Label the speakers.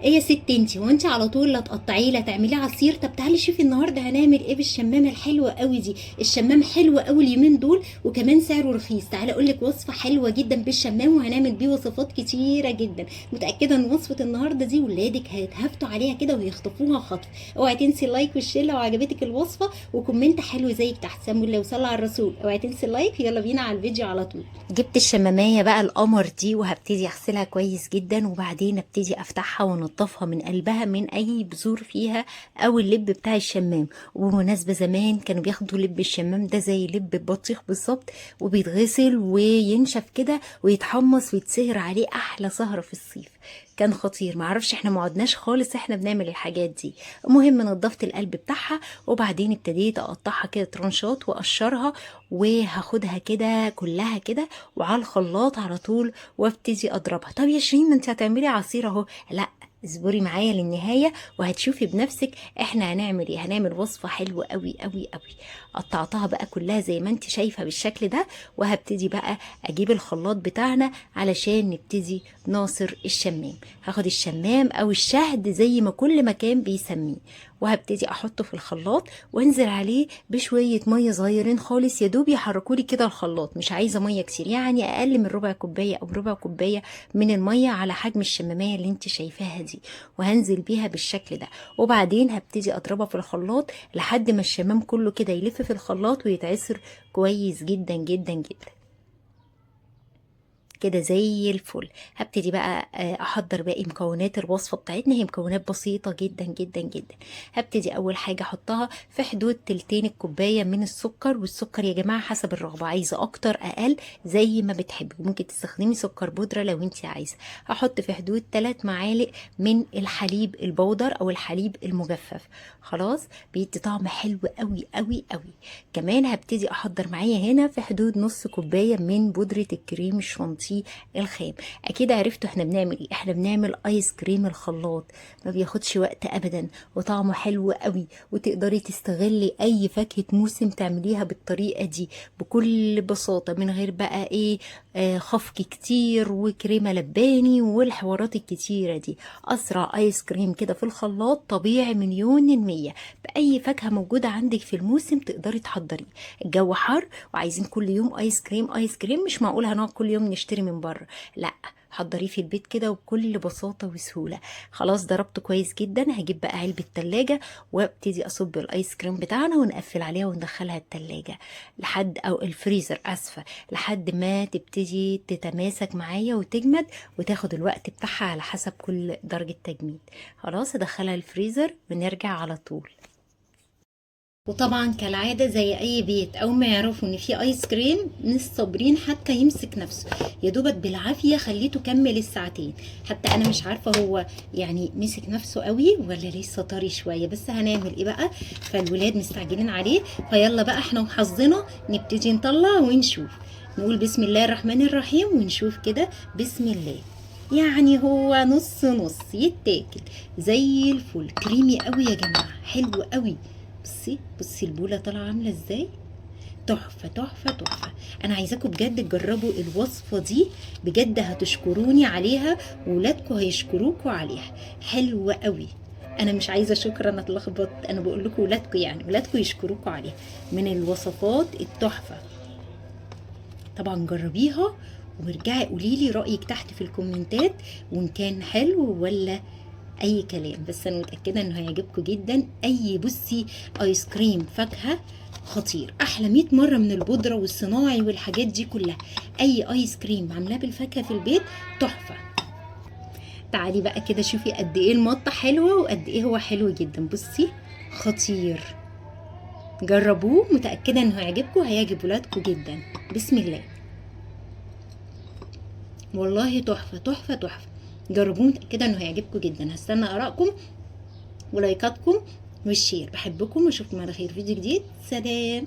Speaker 1: ايه يا ست انتي، هو انتي على طول لا تقطعيه لا تعمليه عصير؟ طب تعالي شوفي النهارده هنعمل ايه بالشمامه الحلوه قوي دي. الشمام حلو قوي اليومين دول وكمان سعره رخيص. تعالي اقول لك وصفه حلوه جدا بالشمام وهنعمل بيه وصفات كتيره جدا. متاكده ان وصفه النهارده دي ولادك هيتهفتوا عليها كده ويخطفوها خطف. اوعي تنسي اللايك والشير لو عجبتك الوصفه، وكومنت حلو زيك تحت. سمو الله وصلى على الرسول. اوعي تنسي اللايك. يلا بينا على الفيديو على طول. جبت الشمامية بقى القمر دي وهبتدي اغسلها كويس جدا، وبعدين ابتدي افتحها وانضفها من قلبها من اي بذور فيها او اللب بتاع الشمام. وبمناسبة زمان كانوا بياخدوا لب الشمام ده زي لب البطيخ بالظبط، وبيتغسل وينشف كده ويتحمص ويتسهر عليه احلى سهرة في الصيف. كان خطير. معرفش احنا معدناش خالص احنا بنعمل الحاجات دي. المهم نضفت القلب بتاعها وبعدين ابتديت اقطعها كده ترانشات واقشرها، وهاخدها كده كلها كده وعلى الخلاط على طول وابتدي اضربها. طب يا شيرين ما انت هتعملي عصير اهو. لا، اصبري معايا للنهايه وهتشوفي بنفسك احنا هنعمل ايه. هنعمل وصفه حلوه قوي قوي قوي. قطعتها بقى كلها زي ما انت شايفه بالشكل ده، وهبتدي بقى اجيب الخلاط بتاعنا علشان نبتدي نعصر الشمام. هاخد الشمام او الشهد زي ما كل مكان بيسميه، وهبتدي احطه في الخلاط وانزل عليه بشويه ميه صغيرين خالص يا دوب يحركولي كده الخلاط. مش عايزه ميه كتير، يعني اقل من ربع كوبايه او ربع كوبايه من الميه على حجم الشماميه اللي انت شايفاها دي، وهنزل بيها بالشكل ده. وبعدين هبتدي اضربها في الخلاط لحد ما الشمام كله كده يلف في الخلاط ويتعصر كويس جدا جدا جدا كده زي الفل. هبتدي بقى احضر باقي مكونات الوصفه بتاعتنا. هي مكونات بسيطه جدا جدا جدا. هبتدي اول حاجه احطها في حدود تلتين الكوبايه من السكر. والسكر يا جماعه حسب الرغبه، عايزه اكتر اقل زي ما بتحبي. ممكن تستخدمي سكر بودره لو انت عايزه. هحط في حدود 3 معالق من الحليب البودر او الحليب المجفف. خلاص بيدي طعم حلو قوي قوي قوي. كمان هبتدي احضر معايا هنا في حدود نص كوبايه من بودره الكريم الشانتيه الخام. اكيد عرفتوا احنا بنعمل ايه. احنا بنعمل ايس كريم الخلاط، ما بياخدش وقت ابدا وطعمه حلو قوي. وتقدري تستغلي اي فاكهه موسم تعمليها بالطريقه دي بكل بساطه، من غير بقى ايه خفق كتير وكريمه لباني والحوارات الكتيره دي. اسرع ايس كريم كده في الخلاط طبيعي مليون المية. باي فاكهه موجوده عندك في الموسم تقدري تحضريه. الجو حر وعايزين كل يوم ايس كريم ايس كريم، مش معقول هنقعد كل يوم نشتري من بره. لا، حضريه في البيت كده وبكل بساطة وسهولة. خلاص ضربته كويس جدا. هجيب بقى علبة تلاجة وابتدي اصب الايس كريم بتاعنا ونقفل عليها وندخلها التلاجة لحد او الفريزر اسفة، لحد ما تبتدي تتماسك معايا وتجمد وتاخد الوقت بتاعها على حسب كل درجة تجميد. خلاص ادخلها الفريزر ونرجع على طول. وطبعا كالعادة زي اي بيت اول ما يعرفوا ان في ايس كريم مش صابرين حتى يمسك نفسه. يا دوبك بالعافية خليته كمل الساعتين. حتى انا مش عارفة هو يعني مسك نفسه قوي ولا لسه طري شوية، بس هنعمل ايه بقى. فالولاد مستعجلين عليه، فيلا بقى احنا وحظنا نبتدي نطلع ونشوف. نقول بسم الله الرحمن الرحيم ونشوف كده. بسم الله. يعني هو نص نص يتاكل زي الفل. كريمي قوي يا جماعة، حلو قوي. بصي بصي البوله طالعه عامله ازاي. تحفه تحفه تحفه. انا عايزاكم بجد تجربوا الوصفه دي، بجد هتشكروني عليها وولادكم هيشكروكوا عليها. حلوه قوي. انا مش عايزه شكر، انا اتلخبطت. انا بقول لكم ولادكم، يعني ولادكم يشكروكوا عليها. من الوصفات التحفه. طبعا جربيها وارجعي قولي لي رايك تحت في الكومنتات، وان كان حلو ولا اي كلام. بس انا متاكده انه هيعجبكم جدا. اي بصي ايس كريم فاكهه خطير، احلى 100 مره من البودره والصناعي والحاجات دي كلها. اي ايس كريم عاملاه بالفاكهه في البيت تحفه. تعالي بقى كده شوفي قد ايه المطه حلوه وقد ايه هو حلو جدا. بصي خطير. جربوه، متاكده انه هيعجبكم، هيعجب ولادكم جدا. بسم الله. والله تحفه تحفه تحفه. جربوه، متاكده انه هيعجبكم جدا. هستنى ارائكم ولايكاتكم والشير. بحبكم واشوفكم على خير فيديو جديد. سلام.